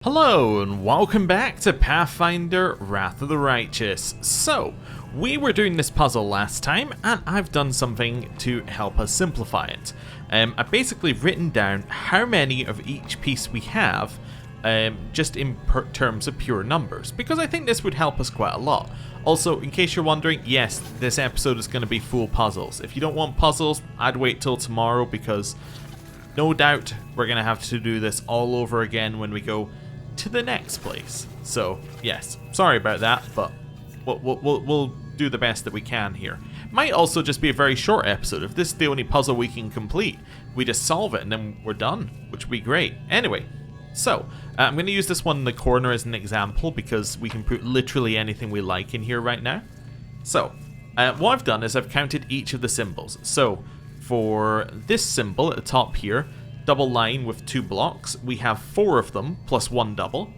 Hello and welcome back to Pathfinder Wrath of the Righteous. So, we were doing this puzzle last time and I've done something to help us simplify it. I've basically written down how many of each piece we have, just in terms of pure numbers, because I think this would help us quite a lot. Also, in case you're wondering, yes, this episode is going to be full puzzles. If you don't want puzzles, I'd wait till tomorrow because no doubt we're going to have to do this all over again when we go to the next place. So yes, sorry about that, but we'll do the best that we can here. Might also just be a very short episode. If this is the only puzzle we can complete, we just solve it and then we're done, which would be great. Anyway, so I'm going to use this one in the corner as an example because we can put literally anything we like in here right now. So what I've done is I've counted each of the symbols. So for this symbol at the top here, double line with 2 blocks, we have 4 of them plus 1 double.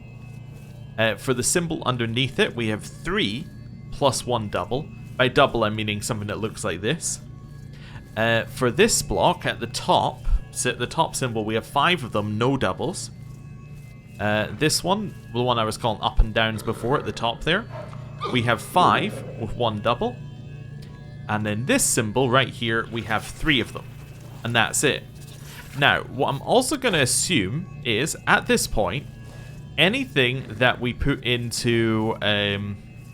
For the symbol underneath it, we have 3 plus 1 double. By double, I'm meaning something that looks like this. For this block at the top symbol, we have 5 of them, no doubles. This one, the one I was calling up and downs before at the top there, we have 5 with 1 double. And then this symbol right here, we have 3 of them. And that's it. Now, what I'm also going to assume is, at this point, anything that we put into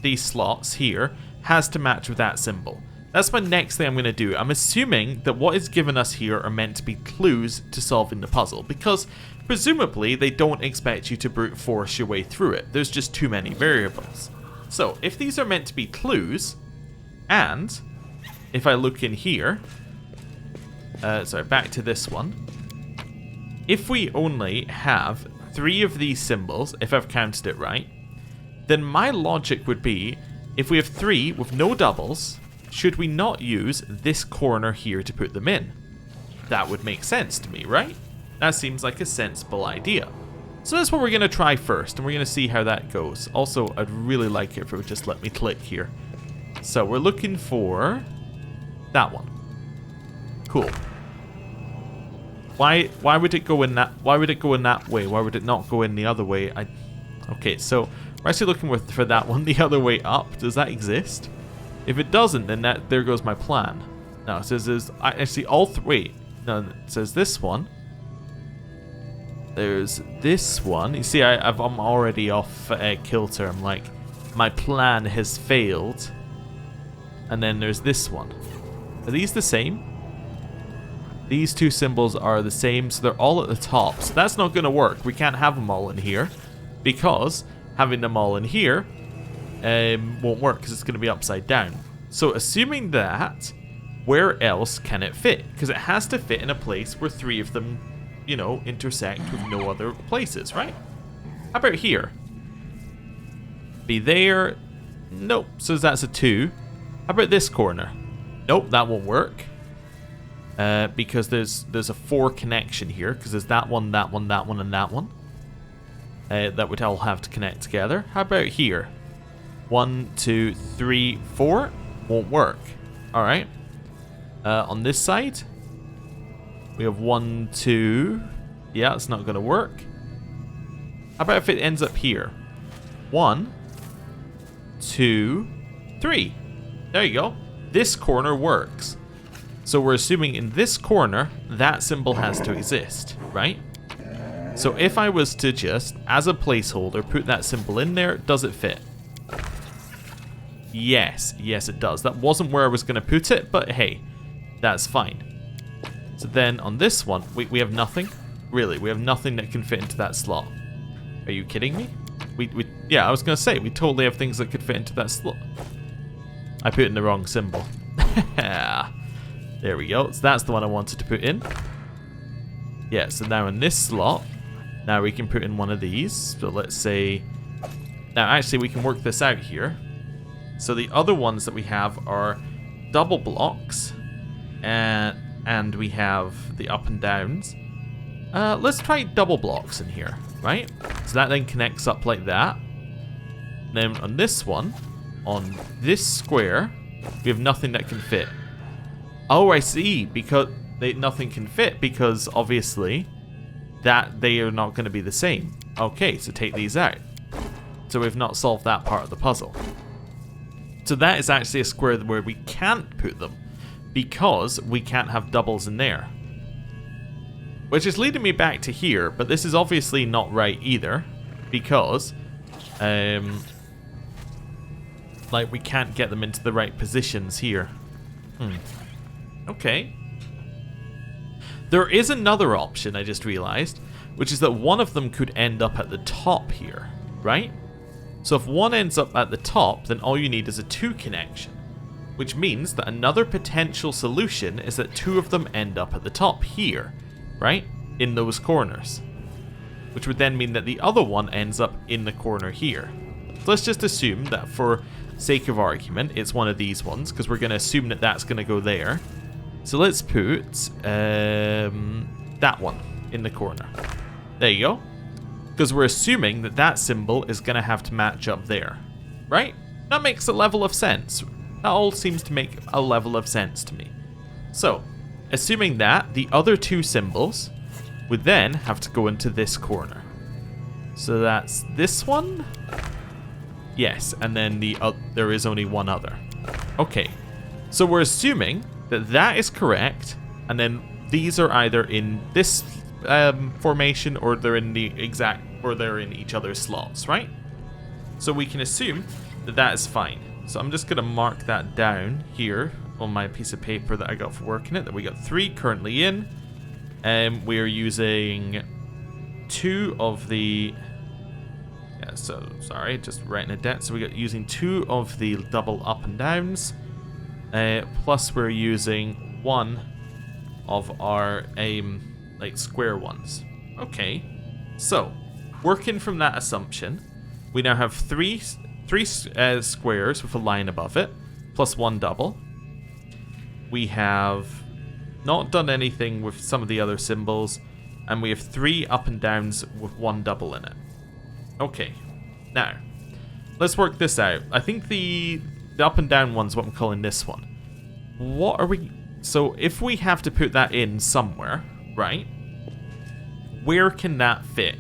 these slots here has to match with that symbol. That's my next thing I'm going to do. I'm assuming that what is given us here are meant to be clues to solving the puzzle, because presumably they don't expect you to brute force your way through it. There's just too many variables. So, if these are meant to be clues, and if I look in here, sorry, back to this one. If we only have 3 of these symbols, if I've counted it right, then my logic would be, if we have 3 with no doubles, should we not use this corner here to put them in? That would make sense to me, right? That seems like a sensible idea. So that's what we're going to try first, and we're going to see how that goes. Also, I'd really like it if it would just let me click here. So we're looking for that one. Cool. Why would it go in that? Why would it go in that way? Why would it not go in the other way? Okay, so we're actually looking for that one the other way up. Does that exist? If it doesn't, then there goes my plan. No, it says there's actually all 3. No, it says this one. There's this one. You see, I'm already off kilter. I'm like, my plan has failed. And then there's this one. Are these the same? These 2 symbols are the same, so they're all at the top. So that's not going to work. We can't have them all in here, because having them all in here won't work, because it's going to be upside down. So assuming that, where else can it fit? Because it has to fit in a place where 3 of them, you know, intersect with no other places, right? How about here? Be there. Nope. So that's a 2. How about this corner? Nope, that won't work. Because there's a 4 connection here, because there's that one, that one, that one, and that one. That would all have to connect together. How about here? 1, 2, 3, 4. Won't work. Alright. On this side, we have 1, 2. Yeah, it's not going to work. How about if it ends up here? 1, 2, 3. There you go. This corner works. So we're assuming in this corner, that symbol has to exist, right? So if I was to just, as a placeholder, put that symbol in there, does it fit? Yes, yes it does. That wasn't where I was going to put it, but hey, that's fine. So then on this one, we have nothing? Really, we have nothing that can fit into that slot. Are you kidding me? Yeah, I was going to say, we totally have things that could fit into that slot. I put in the wrong symbol. There we go. So that's the one I wanted to put in. Yeah, so now in this slot, now we can put in one of these. So let's say... Now actually we can work this out here. So the other ones that we have are double blocks. And we have the up and downs. Let's try double blocks in here, right? So that then connects up like that. Then on this one, on this square, we have nothing that can fit. Oh, I see. Because nothing can fit, because obviously that they are not going to be the same. Okay, so take these out. So we've not solved that part of the puzzle. So that is actually a square where we can't put them, because we can't have doubles in there. Which is leading me back to here, but this is obviously not right either, because like we can't get them into the right positions here. Okay. There is another option I just realized, which is that one of them could end up at the top here, right? So if one ends up at the top, then all you need is a 2 connection, which means that another potential solution is that 2 of them end up at the top here, right? In those corners. Which would then mean that the other one ends up in the corner here. So let's just assume that for sake of argument, it's one of these ones, because we're going to assume that that's going to go there. So let's put that one in the corner. There you go. Because we're assuming that that symbol is going to have to match up there. Right? That makes a level of sense. That all seems to make a level of sense to me. So, assuming that, the other 2 symbols would then have to go into this corner. So that's this one? Yes, and then there is only one other. Okay, so we're assuming that that is correct, and then these are either in this formation, or they're in the exact, or they're in each other's slots, right? So we can assume that that is fine. So I'm just going to mark that down here on my piece of paper that I got for working it, that we got 3 currently in. We are using 2 of the... Yeah, so, sorry, just writing it down. So we got using 2 of the double up and downs. Plus we're using 1 of our like square ones. Okay, so working from that assumption, we now have three squares with a line above it, plus 1 double. We have not done anything with some of the other symbols, and we have 3 up and downs with 1 double in it. Okay, now let's work this out. I think the up and down one's what I'm calling this one. What are we... So if we have to put that in somewhere, right? Where can that fit?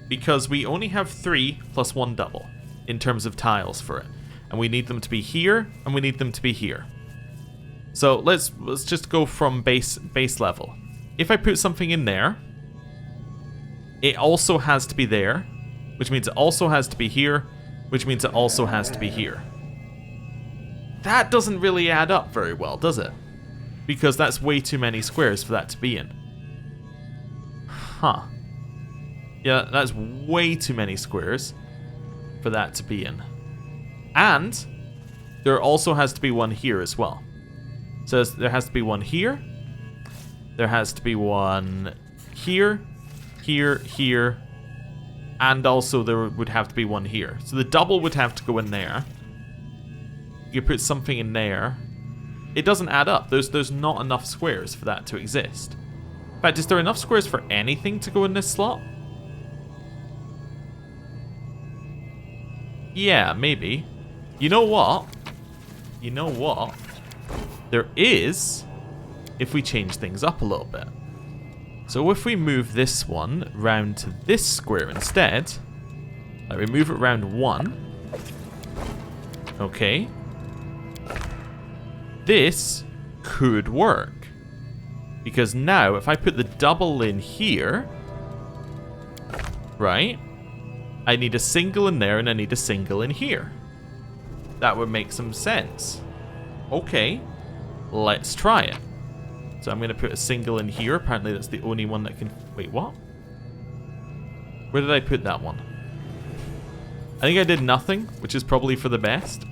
Because we only have 3 plus 1 double in terms of tiles for it. And we need them to be here, and we need them to be here. So let's just go from base level. If I put something in there, it also has to be there, which means it also has to be here, which means it also has to be here. That doesn't really add up very well, does it? Because that's way too many squares for that to be in. Huh. Yeah, that's way too many squares for that to be in. And there also has to be one here as well. So there has to be one here. There has to be one here, here, here. And also there would have to be one here. So the double would have to go in there. You put something in there. It doesn't add up. There's not enough squares for that to exist. In fact, is there enough squares for anything to go in this slot? Yeah, maybe. You know what? You know what? There is, if we change things up a little bit. So if we move this one round to this square instead, like we move it round 1. Okay. This could work. Because now, if I put the double in here, right, I need a single in there and I need a single in here. That would make some sense. Okay, let's try it. So I'm going to put a single in here. Apparently that's the only one that can... Wait, what? Where did I put that one? I think I did nothing, which is probably for the best.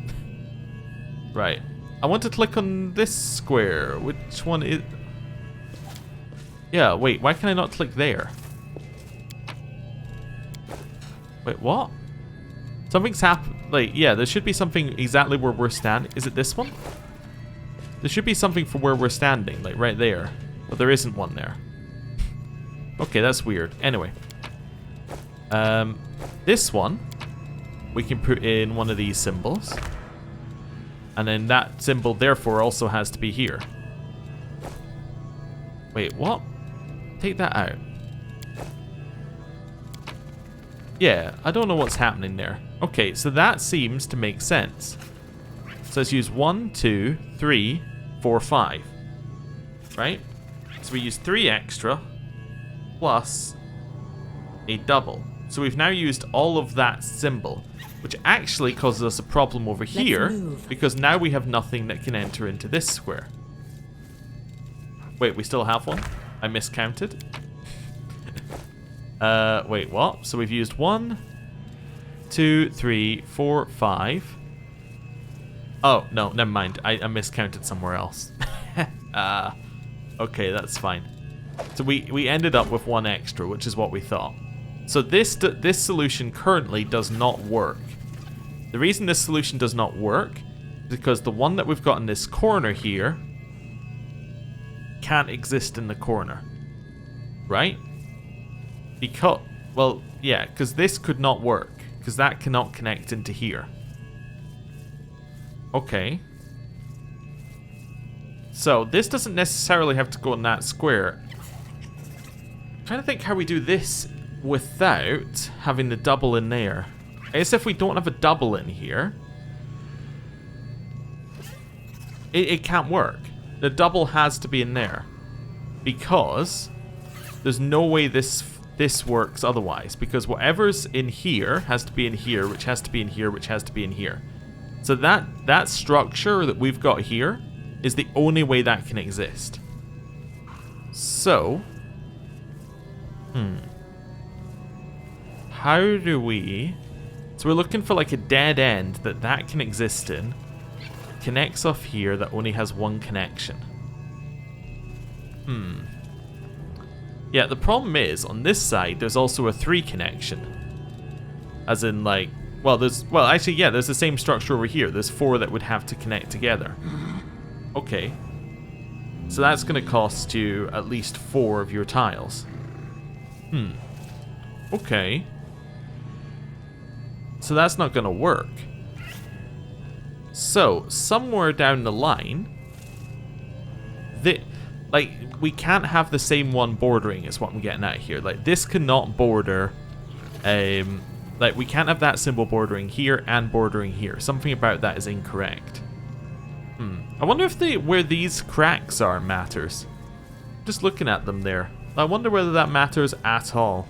Right. I want to click on this square. Which one is... Yeah, wait, why can I not click there? Wait, what? Something's happened. Like, yeah, there should be something exactly where we're standing. Is it this one? There should be something for where we're standing, like right there. But there isn't one there. Okay, that's weird. Anyway. This one, we can put in one of these symbols. And then that symbol, therefore, also has to be here. Wait, what? Take that out. Yeah, I don't know what's happening there. Okay, so that seems to make sense. So let's use 1, 2, 3, 4, 5. Right? So we use 3 extra plus a double. So we've now used all of that symbol, which actually causes us a problem over here because now we have nothing that can enter into this square. Wait, we still have one? I miscounted. Wait, what? So we've used 1, 2, 3, 4, 5. Oh, no, never mind. I miscounted somewhere else. Okay, that's fine. So we ended up with 1 extra, which is what we thought. So this solution currently does not work. The reason this solution does not work is because the one that we've got in this corner here can't exist in the corner. Right? Because, well, yeah, because this could not work. Because that cannot connect into here. Okay. So, this doesn't necessarily have to go in that square. I'm trying to think how we do this without having the double in there. I guess if we don't have a double in here, it can't work. The double has to be in there. Because there's no way this works otherwise. Because whatever's in here has to be in here, which has to be in here, which has to be in here. So that structure that we've got here is the only way that can exist. So, how do we... So we're looking for like a dead end that can exist in. Connects off here that only has 1 connection. Yeah, the problem is, on this side, there's also a 3 connection. As in, like... Well, actually, yeah, there's the same structure over here. There's 4 that would have to connect together. Okay. So that's going to cost you at least 4 of your tiles. Okay. So that's not going to work. So, somewhere down the line... Like, we can't have the same one bordering is what I'm getting at here. Like, this cannot border... like, we can't have that symbol bordering here and bordering here. Something about that is incorrect. I wonder if where these cracks are matters. Just looking at them there. I wonder whether that matters at all.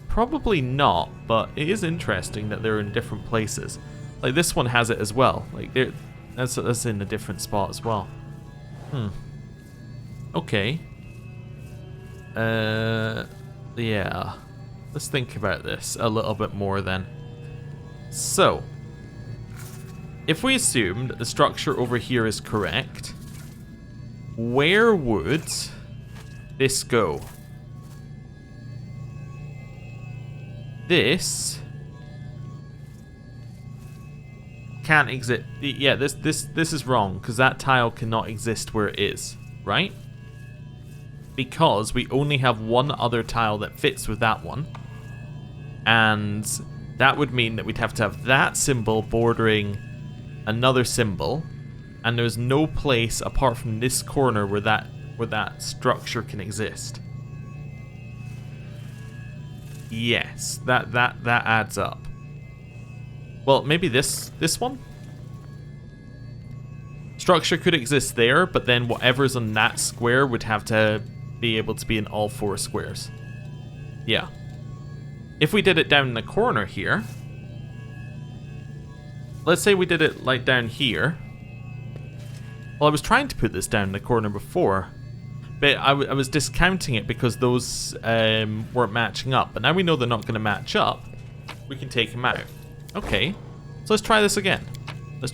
Probably not, but it is interesting that they're in different places. Like, this one has it as well. Like, that's in a different spot as well. Okay. Yeah. Let's think about this a little bit more then. So, if we assume that the structure over here is correct, where would this go? This can't exist. Yeah, this is wrong because that tile cannot exist where it is, right? Because we only have 1 other tile that fits with that one. And that would mean that we'd have to have that symbol bordering another symbol. And there's no place apart from this corner where that structure can exist. Yes, that adds up. Well, maybe this one? Structure could exist there, but then whatever's on that square would have to be able to be in all 4 squares. Yeah. If we did it down in the corner here, let's say we did it like down here. Well, I was trying to put this down in the corner before, but I was discounting it because those weren't matching up. But now we know they're not going to match up, we can take them out. Okay, so let's try this again. This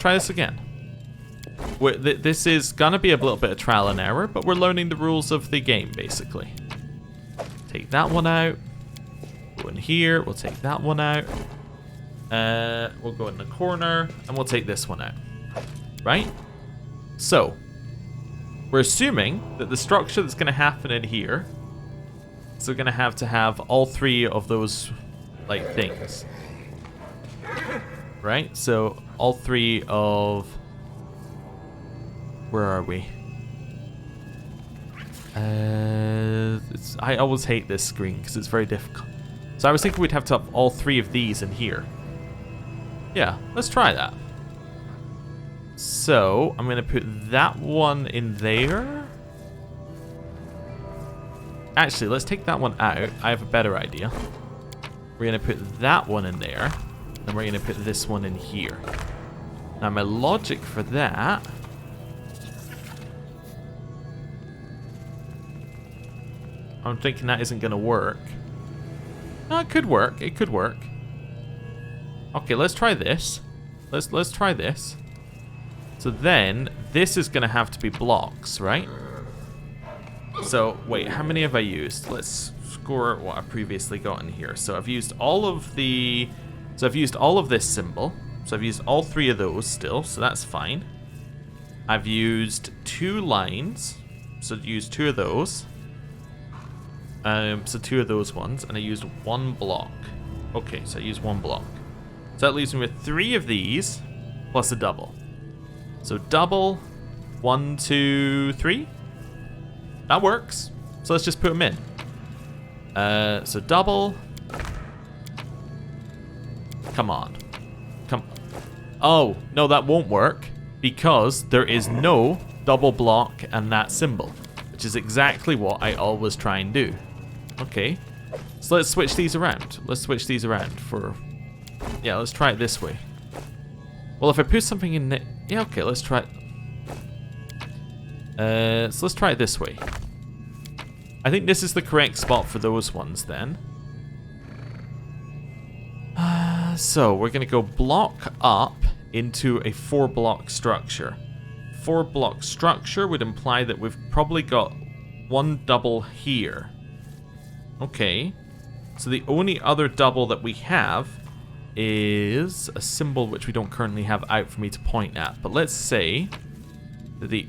is gonna be a little bit of trial and error, but we're learning the rules of the game, basically. Take that one out. Go in here, we'll take that one out. We'll go in the corner, and we'll take this one out. Right? So, we're assuming that the structure that's gonna happen in here is we're gonna have to have all 3 of those, like, things. Right? So, all 3 of... Where are we? I always hate this screen because it's very difficult. So So I was thinking we'd have to have all 3 of these in here. Yeah, let's try that. So, I'm going to put that one in there. Actually, let's take that one out. I have a better idea. We're going to put that one in there. And we're going to put this one in here. Now, my logic for that... I'm thinking that isn't going to work. No, it could work. It could work. Okay, let's try this. Let's try this. So then, this is going to have to be blocks, right? So, wait, how many have I used? Let's score what I previously got in here. So I've used all of the... So I've used all of this symbol. So I've used all 3 of those still, so that's fine. I've used 2 lines. So I've used 2 of those. So 2 of those ones, and I used 1 block. Okay, so I used 1 block. So that leaves me with 3 of these, plus a double. So double, 1, 2, 3. That works. So let's just put them in. So double. Come on. Come. Oh, no, that won't work. Because there is no double block and that symbol. Which is exactly what I always try and do. Okay. So let's switch these around. Let's switch these around for... Yeah, let's try it this way. Well, if I put something in the... Yeah, okay, let's try it. So let's try it this way. I think this is the correct spot for those ones then. So we're going to go block up into a 4-block structure. 4-block structure would imply that we've probably got 1 double here. Okay. So the only other double that we have is a symbol which we don't currently have out for me to point at. But let's say that the...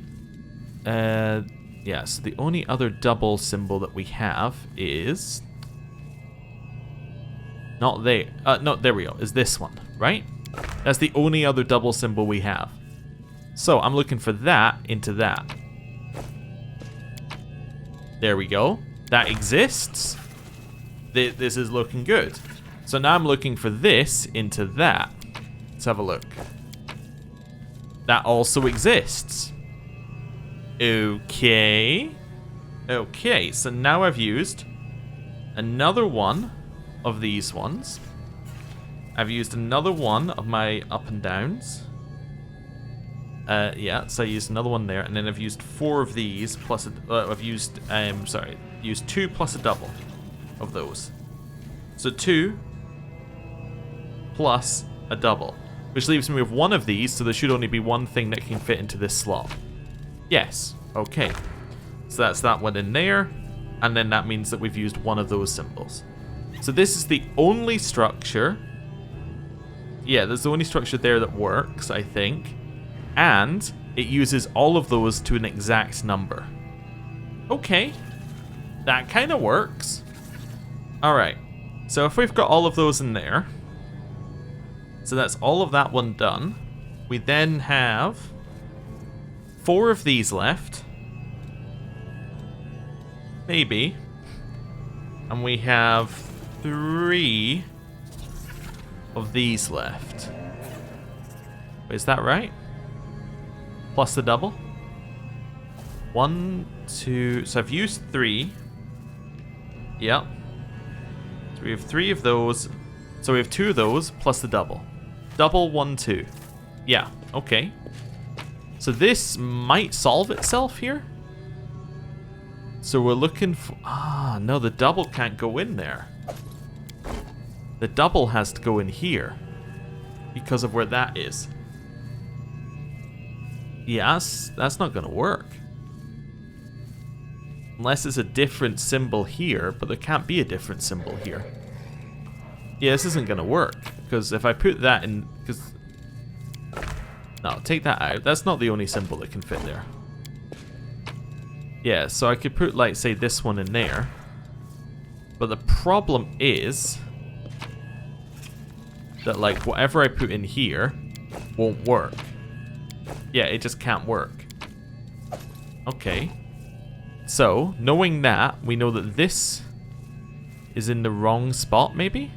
yeah, so the only other double symbol that we have is... Not there. No, there we go. Is this one, right? That's the only other double symbol we have. So I'm looking for that into that. There we go. That exists. This is looking good. So now I'm looking for this into that. Let's have a look. That also exists. Okay. Okay, so now I've used another one of these ones. I've used another one of my up and downs. Yeah, so I used another one there, and then I've used 4 of these plus I've used used 2 plus a double of those. So 2 plus a double, which leaves me with 1 of these, so there should only be 1 thing that can fit into this slot. Yes, okay. So that's that one in there, and then that means that we've used 1 of those symbols. So this is the only structure. Yeah, there's the only structure there that works, I think. And it uses all of those to an exact number. Okay. That kind of works. Alright. So if we've got all of those in there. So that's all of that one done. We then have 4 of these left. Maybe. And we have 3 of these left. Is that right? Plus the double? 1, 2... So I've used 3. Yep. So we have 3 of those. So we have 2 of those plus the double. Double, 1, 2. Yeah, okay. So this might solve itself here. So we're looking for... Ah, no, the double can't go in there. The double has to go in here. Because of where that is. Yes, that's not going to work. Unless it's a different symbol here, but there can't be a different symbol here. Yeah, this isn't going to work. Because if I put that in... Because... No, take that out. That's not the only symbol that can fit there. Yeah, so I could put, like, say, this one in there. But the problem is... that, like, whatever I put in here won't work. Yeah, it just can't work. Okay. So, knowing that, we know that this is in the wrong spot, maybe?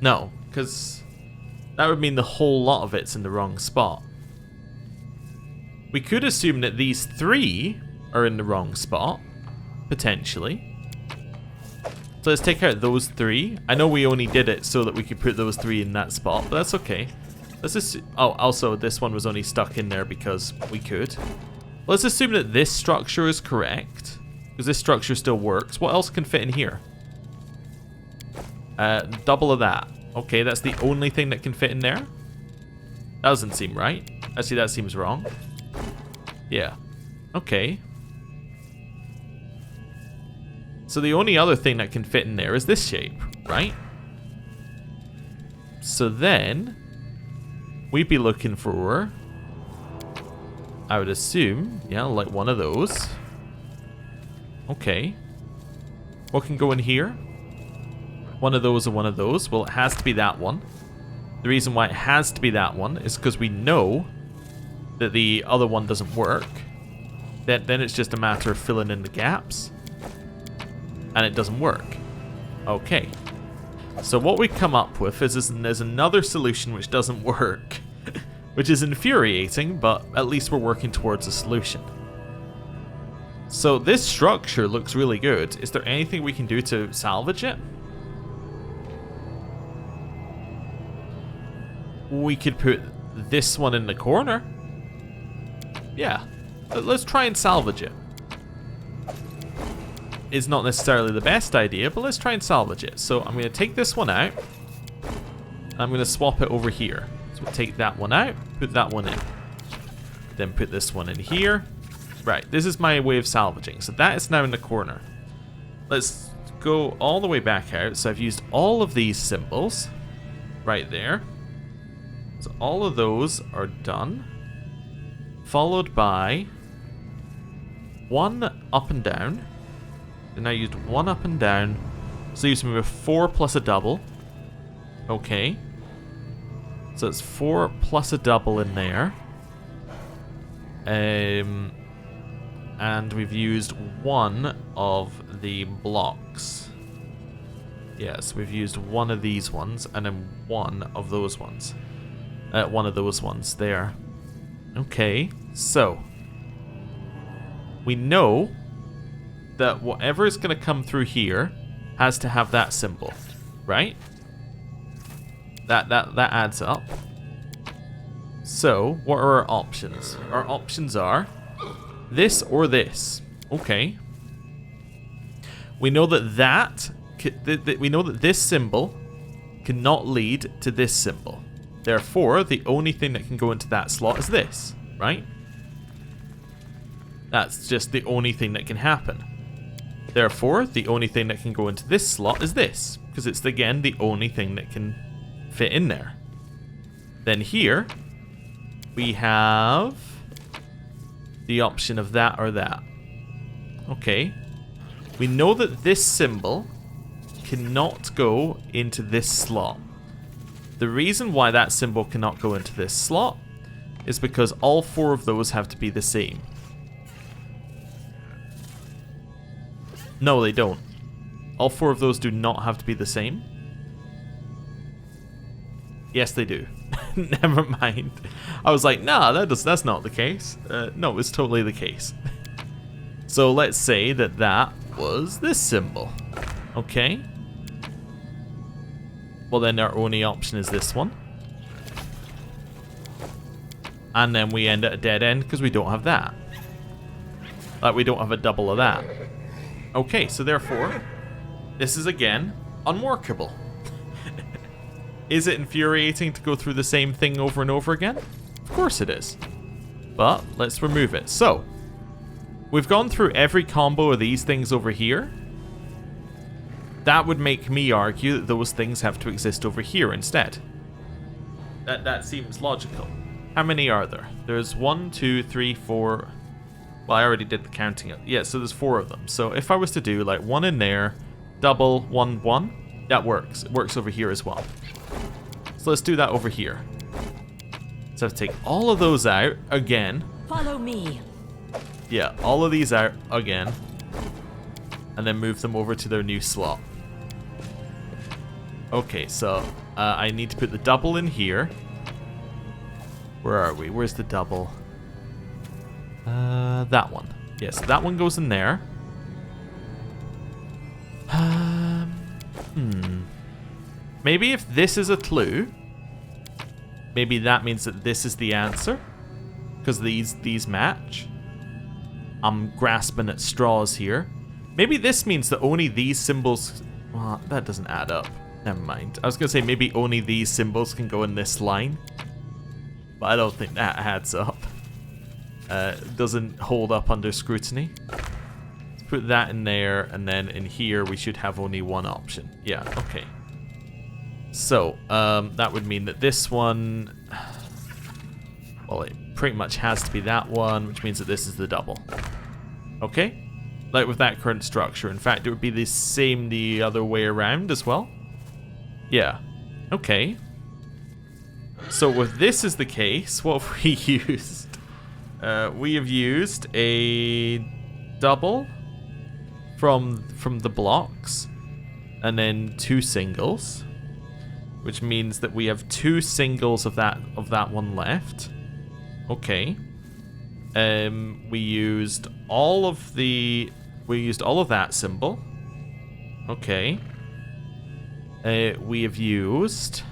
No, because that would mean the whole lot of it's in the wrong spot. We could assume that these 3 are in the wrong spot, potentially. So let's take out those 3. I know we only did it so that we could put those 3 in that spot, but that's okay. Let's just... Oh, also, this one was only stuck in there because we could. Let's assume that this structure is correct, because this structure still works. What else can fit in here? Double of that. Okay, that's the only thing that can fit in there? That doesn't seem right. Actually, that seems wrong. Yeah. Okay. So the only other thing that can fit in there is this shape, right? So then, we'd be looking for, I would assume, yeah, like one of those. Okay. What can go in here? One of those or one of those. Well, it has to be that one. The reason why it has to be that one is because we know that the other one doesn't work. Then it's just a matter of filling in the gaps. And it doesn't work. Okay. So what we come up with is there's another solution which doesn't work. Which is infuriating, but at least we're working towards a solution. So this structure looks really good. Is there anything we can do to salvage it? We could put this one in the corner. Yeah. Let's try and salvage it. Is not necessarily the best idea, but let's try and salvage it. So I'm going to take this one out. I'm going to swap it over here. So we'll take that one out, put that one in. Then put this one in here. Right, this is my way of salvaging. So that is now in the corner. Let's go all the way back out. So I've used all of these symbols right there. So all of those are done. Followed by one up and down. And I used one up and down. So you move 4 plus a double. Okay. So it's 4 plus a double in there. And we've used one of the blocks. Yes, we've used one of these ones and then one of those ones. One of those ones there. Okay, so we know that whatever is going to come through here has to have that symbol, right? That adds up. So, what are our options? Our options are this or this. Okay. We know that we know that this symbol cannot lead to this symbol. Therefore, the only thing that can go into that slot is this, right? That's just the only thing that can happen. Therefore, the only thing that can go into this slot is this, because it's, again, the only thing that can fit in there. Then here, we have the option of that or that. Okay. We know that this symbol cannot go into this slot. The reason why that symbol cannot go into this slot is because all 4 of those have to be the same. No, they don't. All 4 of those do not have to be the same. Yes, they do. Never mind. I was like, nah, that's not the case. No, it's totally the case. So let's say that was this symbol. Okay. Well, then our only option is this one. And then we end at a dead end because we don't have that. Like, we don't have a double of that. Okay, so therefore, this is again unworkable. Is it infuriating to go through the same thing over and over again? Of course it is. But let's remove it. So, we've gone through every combo of these things over here. That would make me argue that those things have to exist over here instead. That seems logical. How many are there? There's 1, 2, 3, 4. Well, I already did the counting. Yeah, so there's 4 of them. So if I was to do like 1 in there, double, 1, 1, that works. It works over here as well. So let's do that over here. So I have to take all of those out again. Follow me. Yeah, all of these out again. and then move them over to their new slot. Okay, so I need to put the double in here. Where are we? Where's the double? That one. Yes, that one goes in there. Maybe if this is a clue, maybe that means that this is the answer, because these match. I'm grasping at straws here. Maybe this means that only these symbols... Well, that doesn't add up. Never mind. I was going to say maybe only these symbols can go in this line, but I don't think that adds up. It doesn't hold up under scrutiny. Let's put that in there, and then in here we should have only one option. Yeah, okay. So, that would mean that this one... Well, it pretty much has to be that one, which means that this is the double. Okay? Like with that current structure. In fact, it would be the same the other way around as well. Yeah. Okay. So if this is the case, what have we used? We have used a double from the blocks, and then 2 singles, which means that we have 2 singles of that one left. Okay. We used all of that symbol. Okay. We have used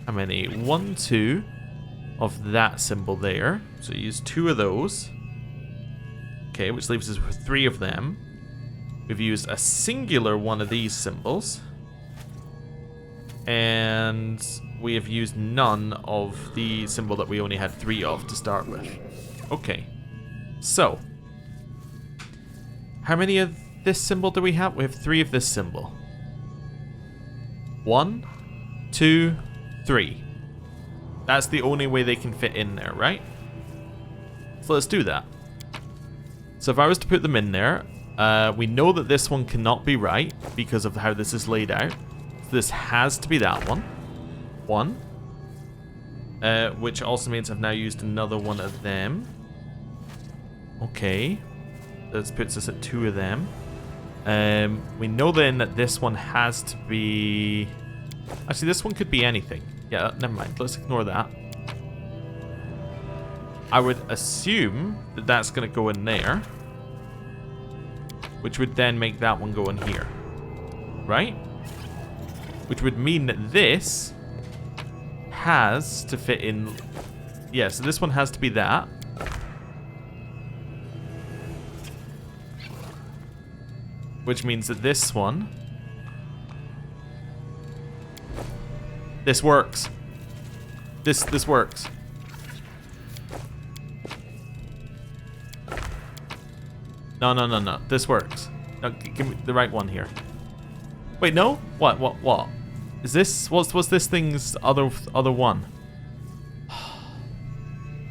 how many? 1, 2 of that symbol there. So use 2 of those. Okay, which leaves us with 3 of them. We've used a singular one of these symbols. And we have used none of the symbol that we only had 3 of to start with. Okay. So, how many of this symbol do we have? We have 3 of this symbol. 1, 2, 3. That's the only way they can fit in there, right? So let's do that. So if I was to put them in there, we know that this one cannot be right because of how this is laid out. So this has to be that one. 1. Which also means I've now used another one of them. Okay. That puts us at 2 of them. We know then that this one has to be... Actually, this one could be anything. Yeah, never mind. Let's ignore that. I would assume that that's going to go in there, which would then make that one go in here. Right? Which would mean that this has to fit in... Yeah, so this one has to be that. Which means that this one... This works. This works. No. This works. No, give me the right one here. Wait, no? What? Is this... What's this thing's other one?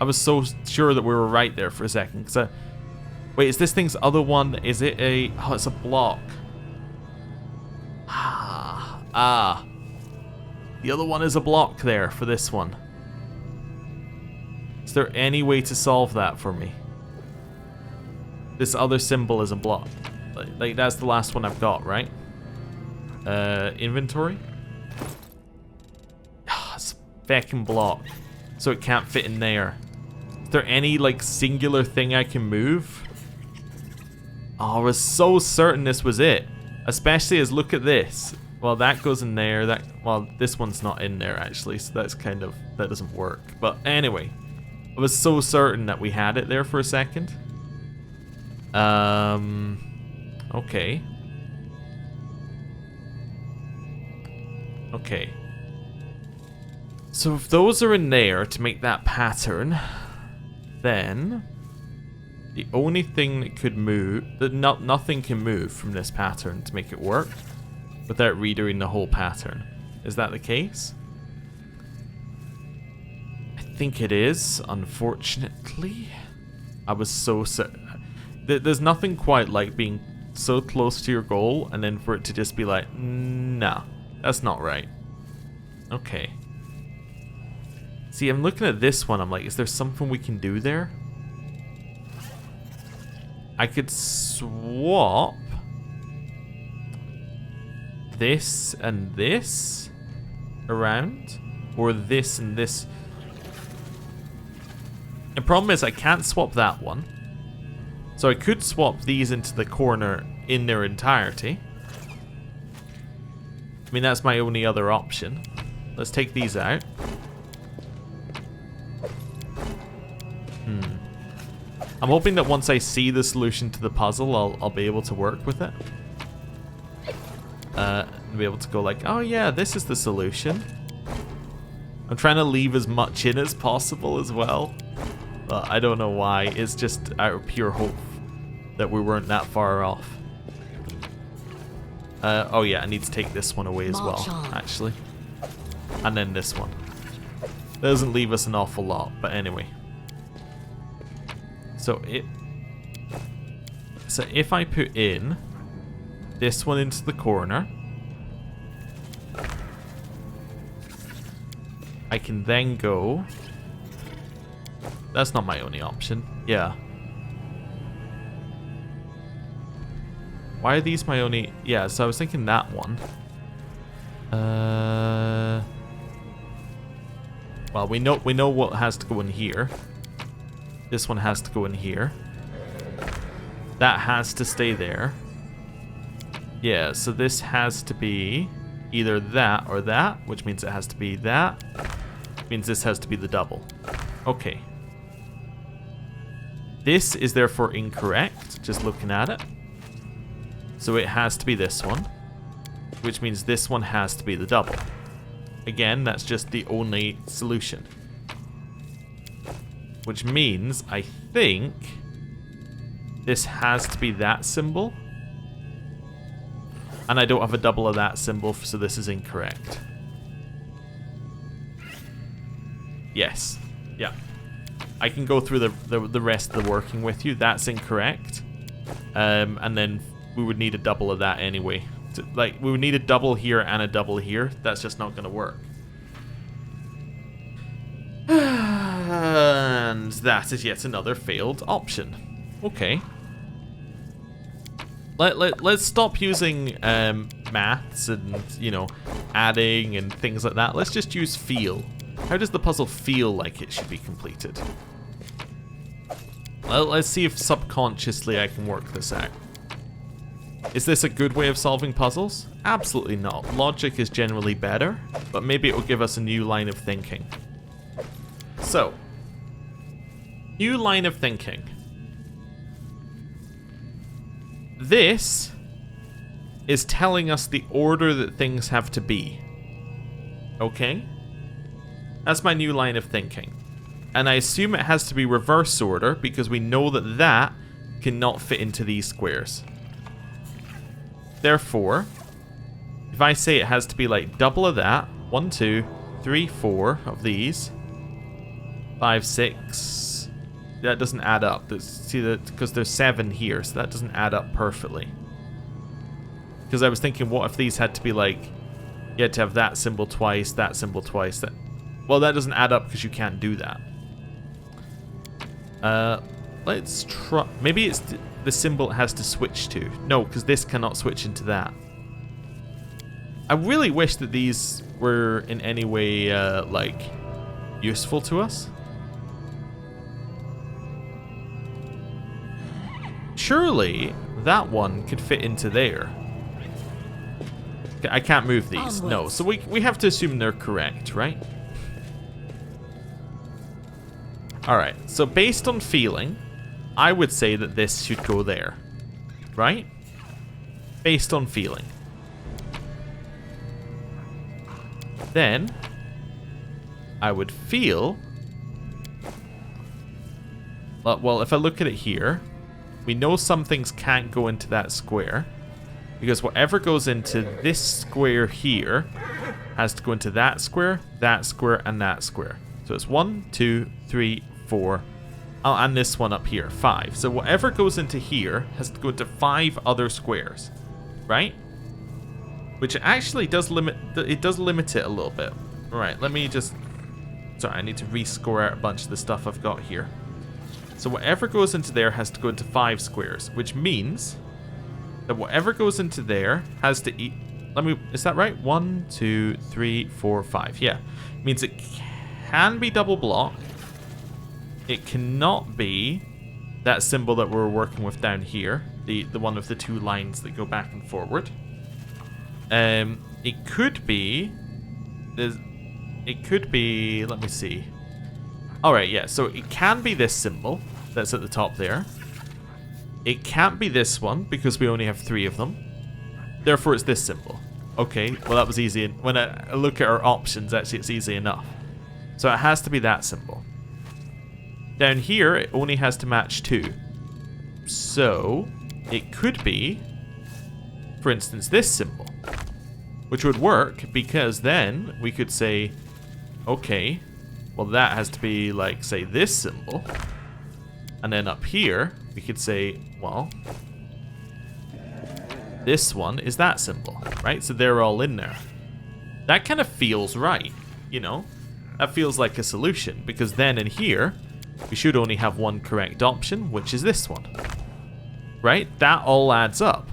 I was so sure that we were right there for a second. Cause wait, is this thing's other one... Is it a... Oh, it's a block. The other one is a block there for this one. Is there any way to solve that for me? This other symbol is a block. Like that's the last one I've got, right? Inventory? It's a feckin' block. So it can't fit in there. Is there any, like, singular thing I can move? Oh, I was so certain this was it. Especially as, look at this. Well, that goes in there. Well, this one's not in there, actually. So that's kind of... That doesn't work. But anyway. I was so certain that we had it there for a second. Okay. Okay. So if those are in there to make that pattern, then the only thing that could move, nothing can move from this pattern to make it work without redoing the whole pattern. Is that the case? I think it is, unfortunately. I was so certain. There's nothing quite like being so close to your goal and then for it to just be like, nah, that's not right. Okay. See, I'm looking at this one, I'm like, is there something we can do there? I could swap this and this around, or this and this. The problem is I can't swap that one. So I could swap these into the corner in their entirety. I mean, that's my only other option. Let's take these out. I'm hoping that once I see the solution to the puzzle, I'll be able to work with it. Be able to go like, oh yeah, this is the solution. I'm trying to leave as much in as possible as well. But I don't know why. It's just out of pure hope that we weren't that far off. Oh yeah, I need to take this one away as well, actually. And then this one. That doesn't leave us an awful lot, but anyway. So if I put in this one into the corner, I can then go... That's not my only option. Yeah. Why are these my only... Yeah, so I was thinking that one. Well, we know what has to go in here. This one has to go in here. That has to stay there. Yeah, so this has to be either that or that, which means it has to be that. Means this has to be the double. Okay. This is therefore incorrect, just looking at it. So it has to be this one, which means this one has to be the double. Again, that's just the only solution. Which means, I think, this has to be that symbol. And I don't have a double of that symbol, so this is incorrect. Yes. Yeah. I can go through the rest of the working with you. That's incorrect. And then we would need a double of that anyway. Like, we would need a double here and a double here. That's just not going to work. And that is yet another failed option. Okay. Let's stop using maths and, you know, adding and things like that. Let's just use feel. How does the puzzle feel like it should be completed? Well, let's see if subconsciously I can work this out. Is this a good way of solving puzzles? Absolutely not. Logic is generally better, but maybe it will give us a new line of thinking. So, new line of thinking. This is telling us the order that things have to be. Okay? That's my new line of thinking. And I assume it has to be reverse order because we know that that cannot fit into these squares. Therefore, if I say it has to be like double of that, 1, 2, 3, 4 of these, 5, 6, that doesn't add up. See that, because there's 7 here, so that doesn't add up perfectly. Because I was thinking, what if these had to be like, you had to have that symbol twice, that symbol twice. Well, that doesn't add up because you can't do that. Let's try. Maybe it's the symbol it has to switch to. No, because this cannot switch into that. I really wish that these were in any way, like, useful to us. Surely that one could fit into there. I can't move these. No, so we have to assume they're correct, right? Alright, so based on feeling, I would say that this should go there. Right? Based on feeling. Then, I would feel... Well, if I look at it here, we know some things can't go into that square. Because whatever goes into this square here has to go into that square, and that square. So it's 1, 2, 3, 4. Oh, and this one up here, 5. So whatever goes into here has to go into 5 other squares, right? Which actually does limit it a little bit. All right, let me just... Sorry, I need to rescore out a bunch of the stuff I've got here. So whatever goes into there has to go into 5 squares, which means that whatever goes into there has to Is that right? 1, 2, 3, 4, 5. Yeah. Means it can be double block. It cannot be that symbol that we're working with down here. The one with the 2 lines that go back and forward. It could be... It could be... Let me see. Alright, yeah. So it can be this symbol that's at the top there. It can't be this one because we only have 3 of them. Therefore, it's this symbol. Okay, well that was easy. When I look at our options, actually it's easy enough. So it has to be that symbol. Down here, it only has to match 2. So, it could be, for instance, this symbol. Which would work, because then we could say, okay, well that has to be like, say, this symbol. And then up here, we could say, well, this one is that symbol, right? So they're all in there. That kind of feels right, you know? That feels like a solution, because then in here, we should only have one correct option, which is this one. Right? That all adds up.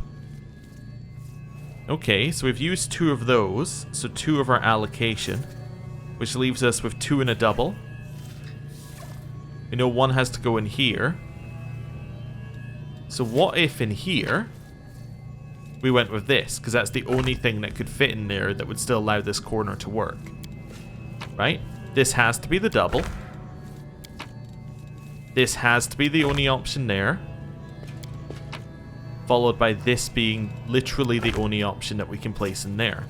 Okay, so we've used 2 of those, so 2 of our allocation, which leaves us with 2 and a double. We know 1 has to go in here. So what if in here, we went with this, because that's the only thing that could fit in there that would still allow this corner to work. Right? This has to be the double. This has to be the only option there. Followed by this being literally the only option that we can place in there.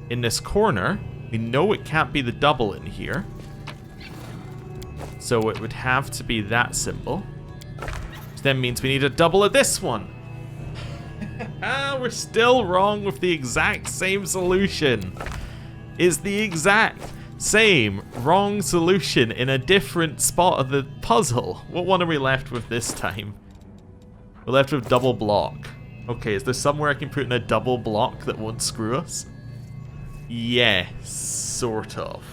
In this corner, we know it can't be the double in here. So it would have to be that symbol. Which then means we need a double of this one. We're still wrong with the exact same solution. It's the exact same wrong solution in a different spot of the puzzle. What one are we left with this time? We're left with double block. Okay, is there somewhere I can put in a double block that won't screw us? Yes, sort of.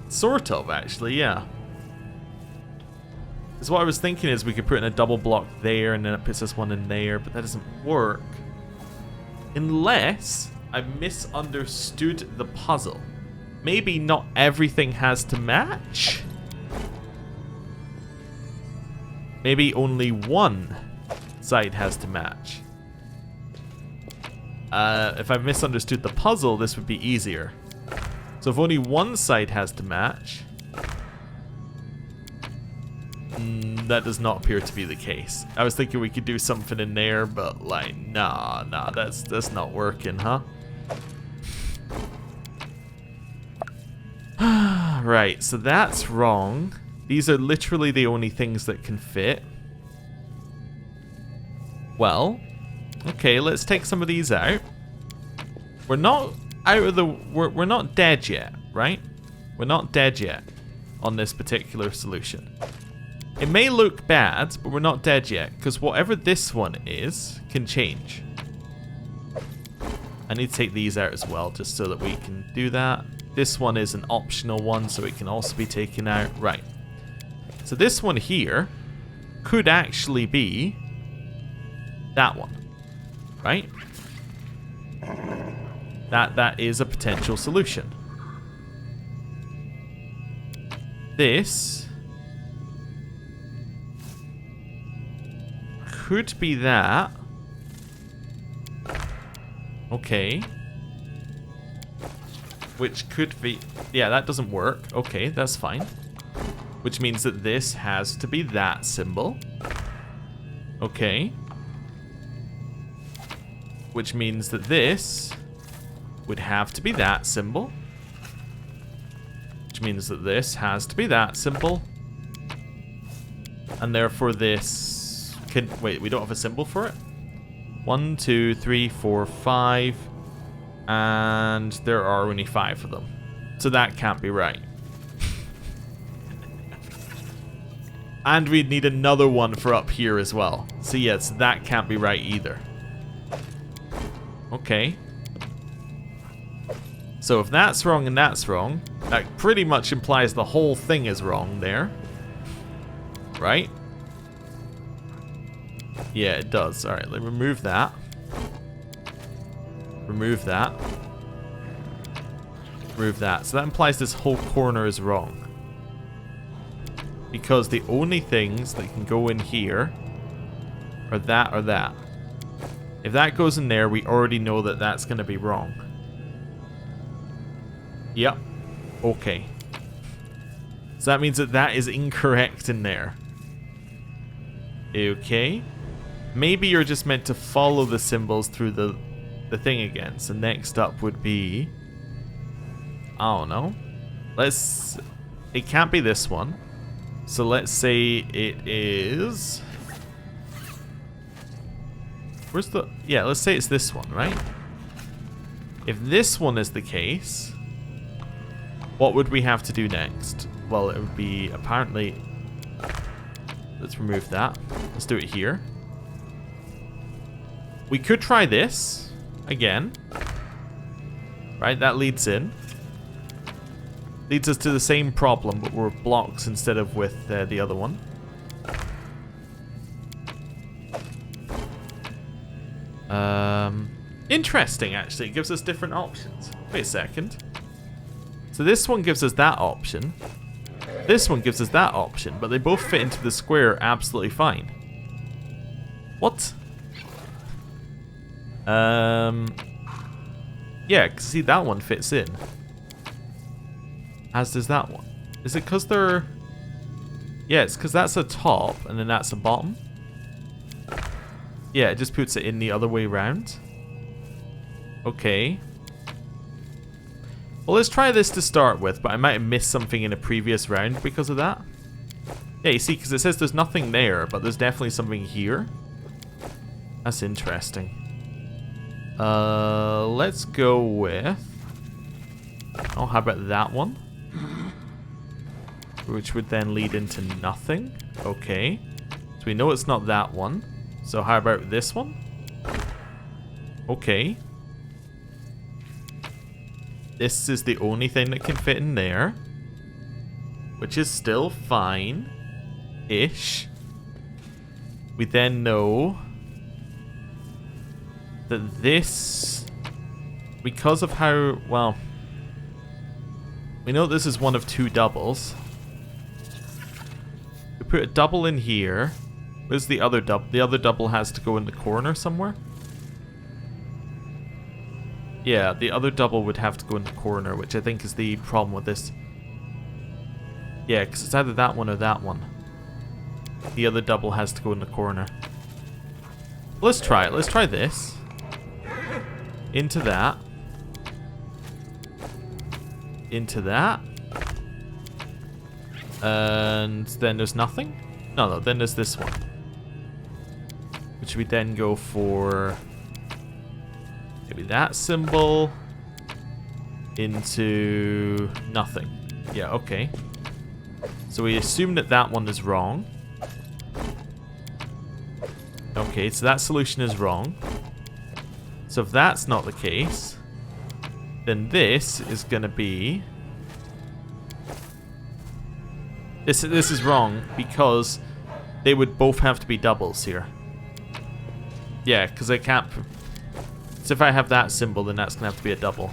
Sort of, actually, yeah. Because what I was thinking is we could put in a double block there and then it puts this one in there, but that doesn't work. Unless I misunderstood the puzzle. Maybe not everything has to match? Maybe only one side has to match. If I misunderstood the puzzle, this would be easier. So if only one side has to match... that does not appear to be the case. I was thinking we could do something in there, but like, nah, that's not working, huh? Right, so that's wrong. These are literally the only things that can fit. Well, okay, let's take some of these out. We're not out of the... We're not dead yet, right? We're not dead yet on this particular solution. It may look bad, but we're not dead yet, because whatever this one is can change. I need to take these out as well, just so that we can do that. This one is an optional one, so it can also be taken out. Right. So this one here could actually be that one, right? That is a potential solution. This could be that. Okay. Which could be... Yeah, that doesn't work. Okay, that's fine. Which means that this has to be that symbol. Okay. Which means that this would have to be that symbol. Which means that this has to be that symbol. And therefore this... Wait, we don't have a symbol for it? 1, 2, 3, 4, 5. And there are only 5 of them. So that can't be right. And we'd need another one for up here as well. So yes, that can't be right either. Okay. So if that's wrong and that's wrong, that pretty much implies the whole thing is wrong there. Right? Yeah, it does. Alright, let's remove that. remove that. Remove that. So that implies this whole corner is wrong. Because the only things that can go in here are that or that. If that goes in there, we already know that that's going to be wrong. Yep. Okay. So that means that that is incorrect in there. Okay. Maybe you're just meant to follow the symbols through the thing again. So next up would be... I don't know. It can't be this one. So let's say it is... Where's the... Yeah, let's say it's this one, right? If this one is the case, what would we have to do next? Well, it would be apparently... Let's remove that. Let's do it here. We could try this again. Right, that leads in. Leads us to the same problem, but we're blocks instead of with the other one. Interesting, actually. It gives us different options. Wait a second. So this one gives us that option. This one gives us that option, but they both fit into the square absolutely fine. What? Yeah, cause see, that one fits in. As does that one. Is it because they're... Yeah, it's because that's a top and then that's a bottom. Yeah, it just puts it in the other way around. Okay. Well, let's try this to start with, but I might have missed something in a previous round because of that. Yeah, you see, because it says there's nothing there, but there's definitely something here. That's interesting. Let's go with... Oh, how about that one? Which would then lead into nothing. Okay. So we know it's not that one. So how about this one? Okay. This is the only thing that can fit in there. Which is still fine-ish. We then know that this... Because of how... Well... We know this is one of two doubles. We put a double in here. Where's the other double? The other double has to go in the corner somewhere. Yeah, the other double would have to go in the corner, which I think is the problem with this. Yeah, because it's either that one or that one. The other double has to go in the corner. Let's try it. Let's try this. Into that. Into that. And then there's nothing? No, then there's this one. Which we then go for... Maybe that symbol. Into nothing. Yeah, okay. So we assume that that one is wrong. Okay, so that solution is wrong. So if that's not the case, then this is going to be... This is wrong because they would both have to be doubles here. Yeah, because I can't... So if I have that symbol, then that's going to have to be a double.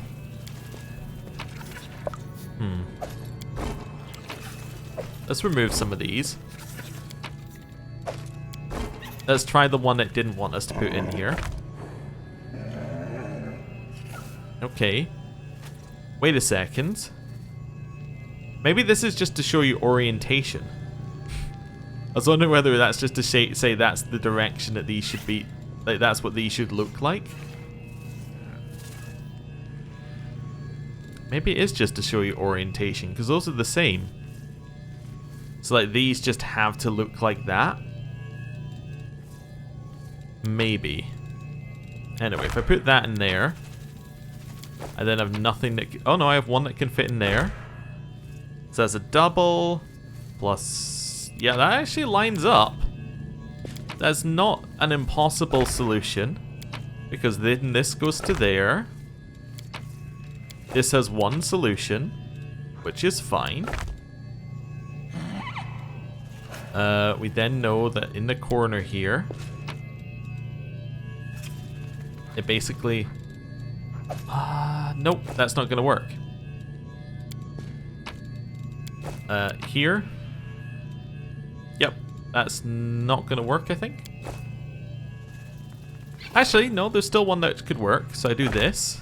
Let's remove some of these. Let's try the one that didn't want us to put in here. Okay. Wait a second. Maybe this is just to show you orientation. I was wondering whether that's just to say that's the direction that these should be. Like, that's what these should look like. Maybe it is just to show you orientation, because those are the same. So, like, these just have to look like that. Maybe. Anyway, if I put that in there, I then have nothing that... Oh, no, I have one that can fit in there. So that's a double, plus... Yeah, that actually lines up. That's not an impossible solution, because then this goes to there. This has one solution, which is fine. We then know that in the corner here, it basically... Nope, that's not going to work. Here. Yep, that's not going to work, I think. Actually, no, there's still one that could work. So I do this.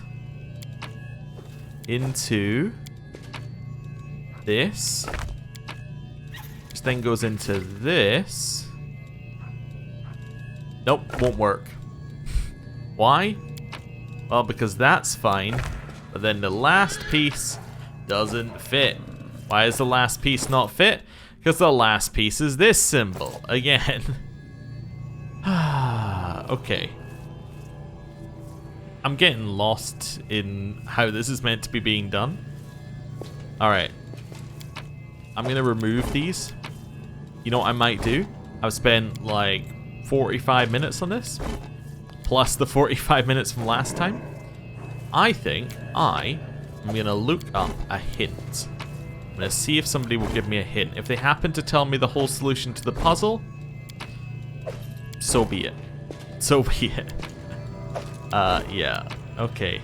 Into this. Which then goes into this. Nope, won't work. Why? Well, because that's fine. But then the last piece doesn't fit. Why is the last piece not fit? Because the last piece is this symbol. Again. Okay. I'm getting lost in how this is meant to be being done. Alright. I'm going to remove these. You know what I might do? I've spent like 45 minutes on this. Plus the 45 minutes from last time. I think I am going to look up a hint. I'm going to see if somebody will give me a hint. If they happen to tell me the whole solution to the puzzle, so be it. So be it. Yeah. Okay.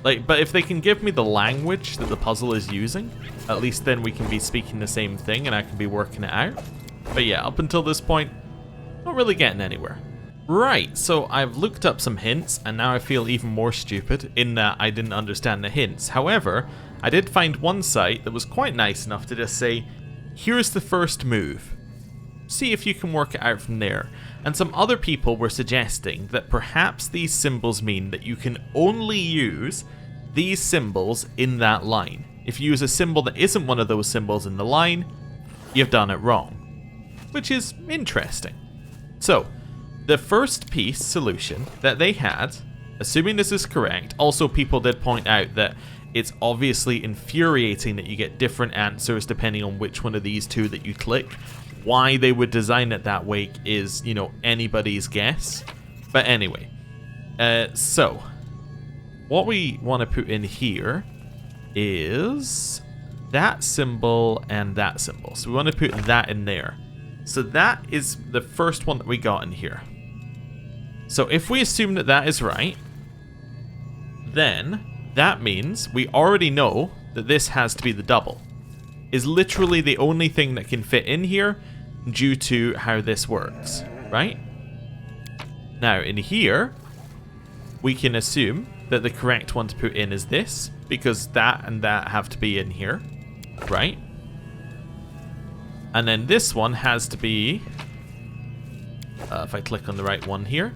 Like, but if they can give me the language that the puzzle is using, at least then we can be speaking the same thing and I can be working it out. But yeah, up until this point, not really getting anywhere. Right, so I've looked up some hints, and now I feel even more stupid in that I didn't understand the hints. However, I did find one site that was quite nice enough to just say, here's the first move. See if you can work it out from there. And some other people were suggesting that perhaps these symbols mean that you can only use these symbols in that line. If you use a symbol that isn't one of those symbols in the line, you've done it wrong. Which is interesting. So, the first piece solution that they had, assuming this is correct, also people did point out that it's obviously infuriating that you get different answers depending on which one of these two that you click. Why they would design it that way is, you know, anybody's guess. But anyway, so what we want to put in here is that symbol and that symbol. So we want to put that in there. So that is the first one that we got in here. So if we assume that that is right, then that means we already know that this has to be the double. Is literally the only thing that can fit in here due to how this works, right? Now in here, we can assume that the correct one to put in is this, because that and that have to be in here, right? And then this one has to be, if I click on the right one here,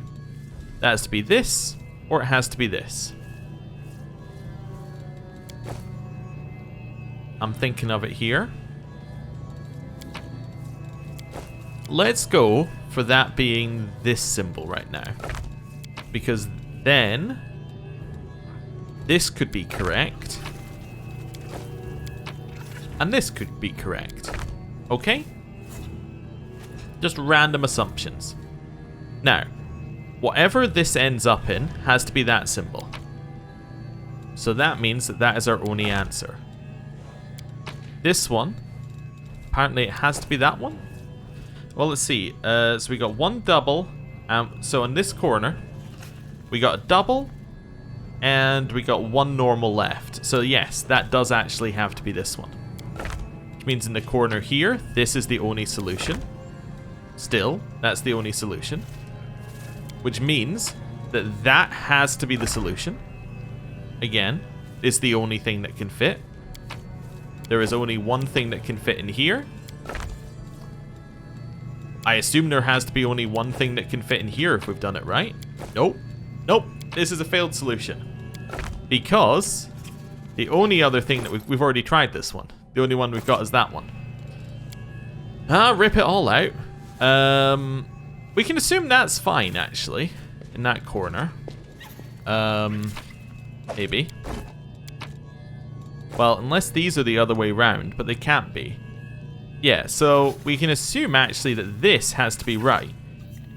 that has to be this, or it has to be this. I'm thinking of it here. Let's go for that being this symbol right now. Because then this could be correct. And this could be correct. Okay? Just random assumptions. Now, whatever this ends up in has to be that symbol. So that means that that is our only answer. This one, apparently it has to be that one. Well, let's see. So we got one double. So in this corner, we got a double, and we got one normal left. So yes, that does actually have to be this one. Which means in the corner here, this is the only solution. Still, that's the only solution. Which means that that has to be the solution. Again, it's the only thing that can fit. There is only one thing that can fit in here. I assume there has to be only one thing that can fit in here if we've done it right. Nope. Nope. This is a failed solution. Because the only other thing that we've already tried this one. The only one we've got is that one. Rip it all out. We can assume that's fine, actually. In that corner. Maybe. Well, unless these are the other way round, but they can't be. Yeah, so we can assume actually that this has to be right.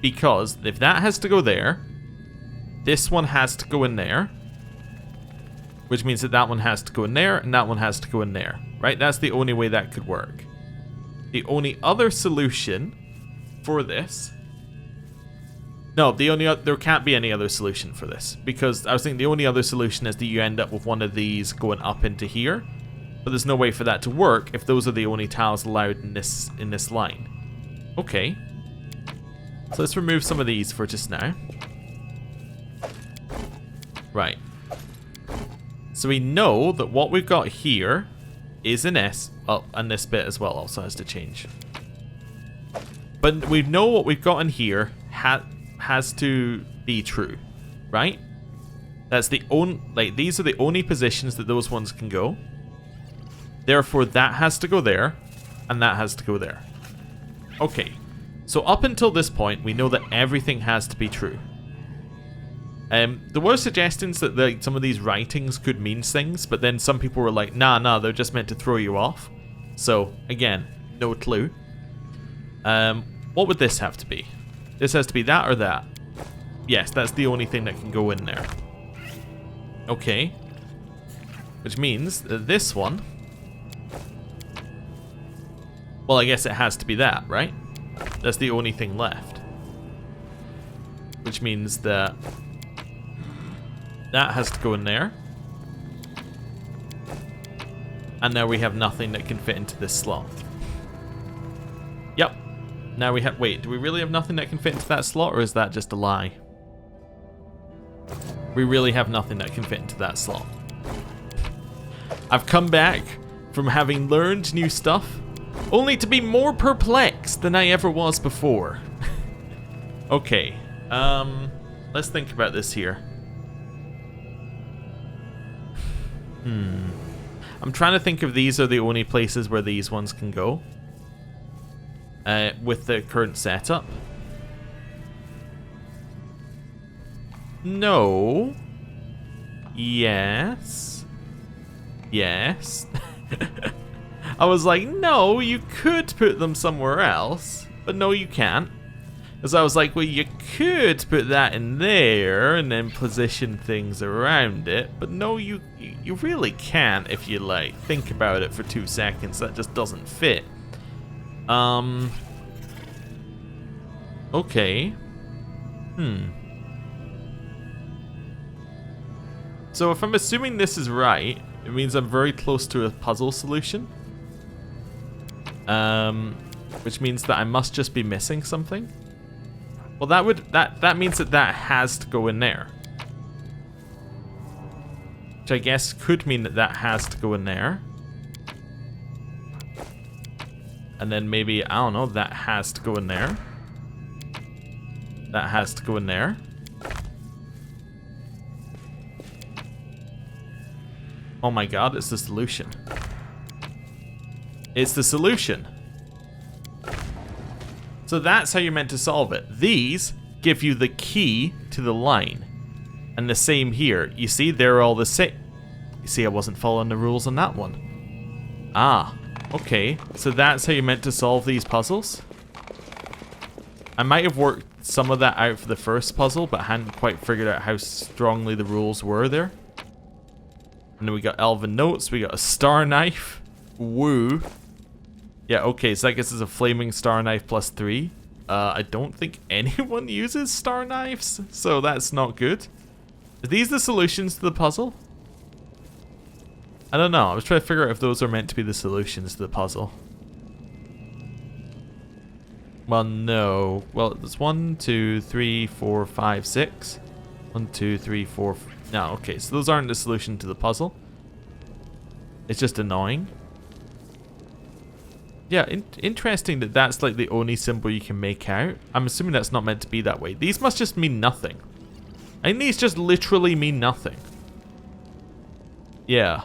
Because if that has to go there, this one has to go in there. Which means that that one has to go in there, and that one has to go in there. Right? That's the only way that could work. The only other solution for this No, there can't be any other solution for this, because I was thinking the only other solution is that you end up with one of these going up into here, but there's no way for that to work if those are the only tiles allowed in this line. Okay, so let's remove some of these for just now. Right. So we know that what we've got here is an S. Oh, and this bit as well also has to change. But we know what we've got in here has to be true, right? That's the only, like, these are the only positions that those ones can go. Therefore, that has to go there, and that has to go there. Okay, so up until this point, we know that everything has to be true. There were suggestions that some of these writings could mean things, but then some people were like, nah, they're just meant to throw you off. So, again, no clue. What would this have to be? This has to be that or that. Yes, that's the only thing that can go in there. Okay. Which means that this one... Well, I guess it has to be that, right? That's the only thing left. Which means that... that has to go in there. And now we have nothing that can fit into this slot. Yep. Now we have... Wait, do we really have nothing that can fit into that slot, or is that just a lie? We really have nothing that can fit into that slot. I've come back from having learned new stuff, only to be more perplexed than I ever was before. Okay, let's think about this here. I'm trying to think if these are the only places where these ones can go. With the current setup. No. Yes. Yes. I was like, no, you could put them somewhere else, but no, you can't. Because I was like, well, you could put that in there and then position things around it, but no, you really can't if you, like, think about it for 2 seconds. That just doesn't fit. Okay. So if I'm assuming this is right, it means I'm very close to a puzzle solution. Which means that I must just be missing something. Well, that means that has to go in there. Which I guess could mean that has to go in there. And then maybe, I don't know, that has to go in there. That has to go in there. Oh my god, it's the solution. It's the solution. So that's how you're meant to solve it. These give you the key to the line. And the same here. You see, they're all the same. You see, I wasn't following the rules on that one. Ah, okay. So that's how you're meant to solve these puzzles. I might have worked some of that out for the first puzzle, but hadn't quite figured out how strongly the rules were there. And then we got elven notes, we got a star knife. Woo. Yeah, okay, so I guess it's a flaming star knife plus 3. I don't think anyone uses star knives, so that's not good. Are these the solutions to the puzzle? I don't know, I was trying to figure out if those are meant to be the solutions to the puzzle. Well, no. Well, it's 1, 2, 3, 4, 5, 6. 1, 2, 3, 4. No, okay, so those aren't the solution to the puzzle. It's just annoying. Yeah, interesting that that's like the only symbol you can make out. I'm assuming that's not meant to be that way. These must just mean nothing. I think these just literally mean nothing. Yeah.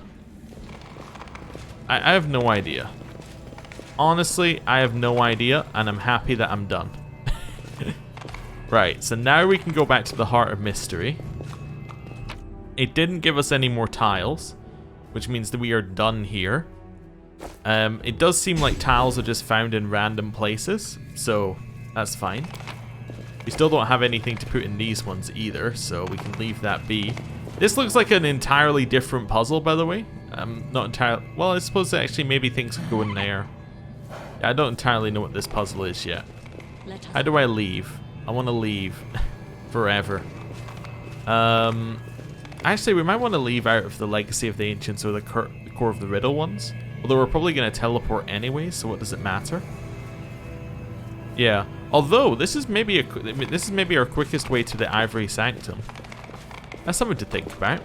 I have no idea. Honestly, I have no idea, and I'm happy that I'm done. Right, so now we can go back to the Heart of Mystery. It didn't give us any more tiles, which means that we are done here. It does seem like tiles are just found in random places, so that's fine. We still don't have anything to put in these ones either, so we can leave that be. This looks like an entirely different puzzle, by the way. Not entirely... Well, I suppose actually maybe things could go in there. Yeah, I don't entirely know what this puzzle is yet. How do I leave? I want to leave. forever. Actually, we might want to leave out of the Legacy of the Ancients or the Core of the Riddle ones. Although we're probably going to teleport anyway, so what does it matter? Yeah. Although this is maybe our quickest way to the Ivory Sanctum. That's something to think about.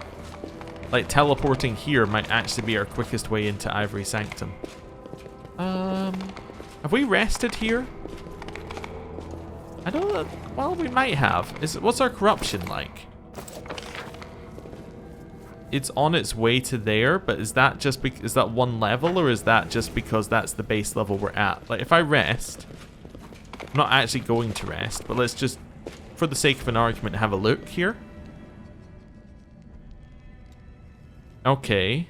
Like teleporting here might actually be our quickest way into Ivory Sanctum. Have we rested here? I don't know. Well, we might have. What's our corruption like? It's on its way to there, but is that just is that one level, or is that just because that's the base level we're at? Like, if I rest, I'm not actually going to rest, but let's just, for the sake of an argument, have a look here. Okay.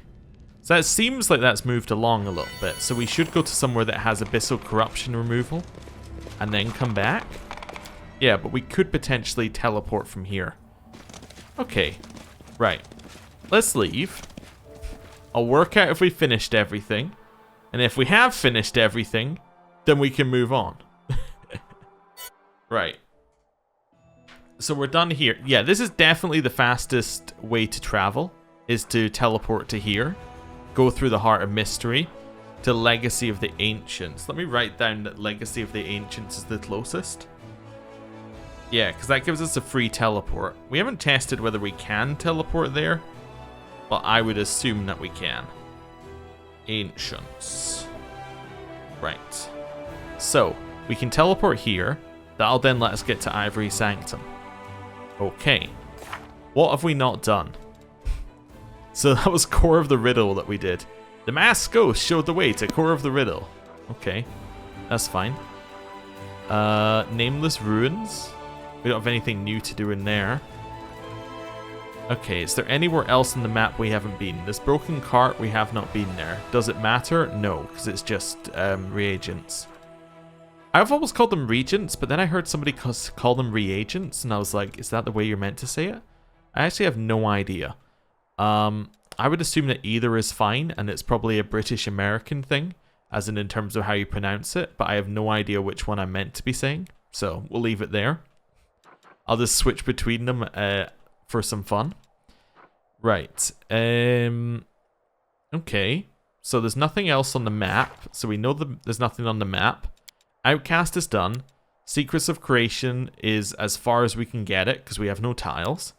So it seems like that's moved along a little bit, so we should go to somewhere that has abyssal corruption removal, and then come back. Yeah, but we could potentially teleport from here. Okay. Right. Let's leave. I'll work out if we finished everything. And if we have finished everything, then we can move on. Right. So we're done here. Yeah, this is definitely the fastest way to travel, is to teleport to here. Go through the Heart of Mystery to Legacy of the Ancients. Let me write down that Legacy of the Ancients is the closest. Yeah, because that gives us a free teleport. We haven't tested whether we can teleport there, but I would assume that we can. Ancients. Right. So, we can teleport here. That'll then let us get to Ivory Sanctum. Okay. What have we not done? So that was Core of the Riddle that we did. The masked ghost showed the way to Core of the Riddle. Okay. That's fine. Nameless Ruins. We don't have anything new to do in there. Okay, is there anywhere else in the map we haven't been? This broken cart, we have not been there. Does it matter? No, because it's just reagents. I've always called them regents, but then I heard somebody call them reagents, and I was like, is that the way you're meant to say it? I actually have no idea. I would assume that either is fine, and it's probably a British-American thing, as in terms of how you pronounce it, but I have no idea which one I'm meant to be saying, so we'll leave it there. I'll just switch between them for some fun. Right. Okay. So there's nothing else on the map. So we know there's nothing on the map. Outcast is done. Secrets of Creation is as far as we can get it, because we have no tiles.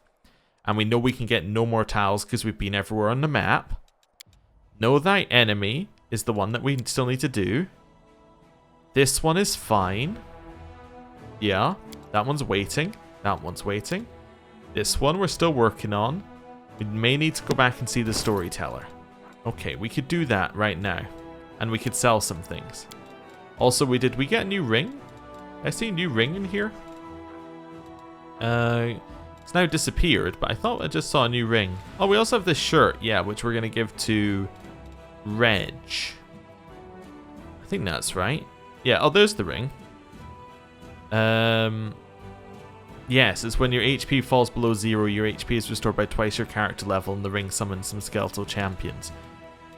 And we know we can get no more tiles because we've been everywhere on the map. Know Thy Enemy is the one that we still need to do. This one is fine. Yeah. That one's waiting. That one's waiting. This one we're still working on. We may need to go back and see the storyteller. Okay, we could do that right now. And we could sell some things. Also, did we get a new ring? I see a new ring in here. It's now disappeared, but I thought I just saw a new ring. Oh, we also have this shirt, yeah, which we're going to give to Reg. I think that's right. Yeah, oh, there's the ring. Yes, it's when your HP falls below 0, your HP is restored by twice your character level, and the ring summons some skeletal champions.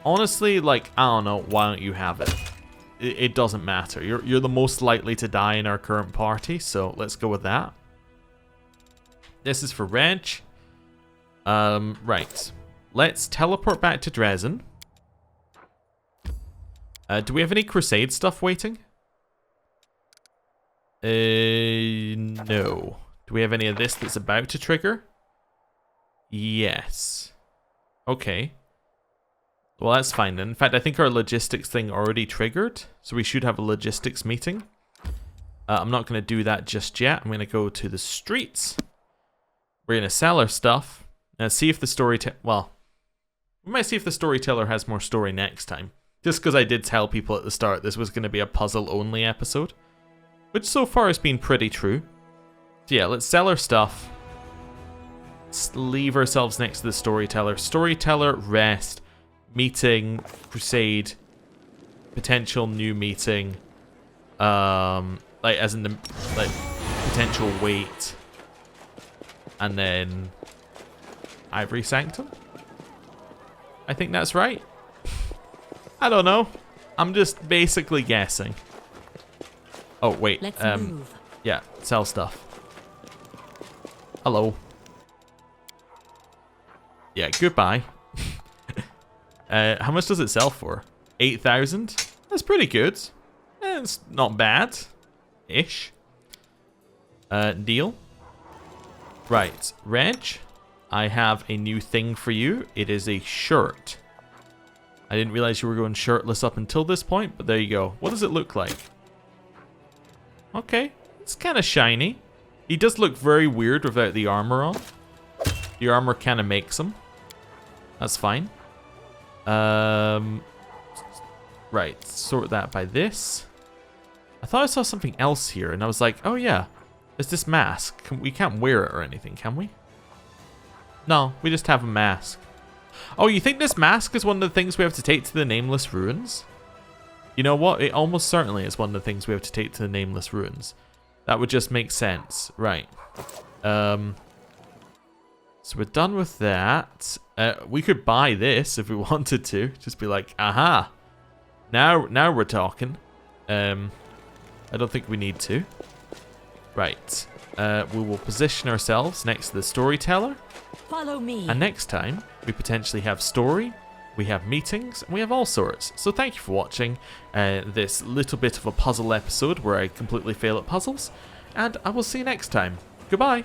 Honestly, like, I don't know, why don't you have it? It doesn't matter. You're the most likely to die in our current party, so let's go with that. This is for Reg. Right. Let's teleport back to Drezen. Do we have any Crusade stuff waiting? No. Do we have any of this that's about to trigger? Yes. Okay. Well, that's fine then. In fact, I think our logistics thing already triggered, so we should have a logistics meeting. I'm not going to do that just yet. I'm going to go to the streets. We're going to sell our stuff and see if the storyteller... Well, we might see if the storyteller has more story next time. Just because I did tell people at the start this was going to be a puzzle-only episode. Which so far has been pretty true. So yeah, let's sell our stuff. Let's leave ourselves next to the storyteller. Storyteller, rest, meeting, crusade, potential new meeting. Like as in the potential wait. And then Ivory Sanctum? I think that's right. I don't know. I'm just basically guessing. Oh wait, Let's move. Yeah, sell stuff. Hello. Yeah, goodbye. How much does it sell for? 8,000? That's pretty good. It's not bad. Ish. Deal. Right, Reg, I have a new thing for you. It is a shirt. I didn't realize you were going shirtless up until this point, but there you go. What does it look like? Okay, it's kind of shiny. He does look very weird without the armor on. The armor kind of makes him. That's fine. Right, sort that by this. I thought I saw something else here, and I was like, oh yeah, it's this mask. We can't wear it or anything, can we? No, we just have a mask. Oh, you think this mask is one of the things we have to take to the Nameless Ruins? You know what? It almost certainly is one of the things we have to take to the Nameless Ruins. That would just make sense. Right. So we're done with that. We could buy this if we wanted to. Just be like, aha. Now we're talking. I don't think we need to. Right. We will position ourselves next to the storyteller. Follow me. And next time, we potentially have story, we have meetings, and we have all sorts. So thank you for watching this little bit of a puzzle episode where I completely fail at puzzles. And I will see you next time. Goodbye.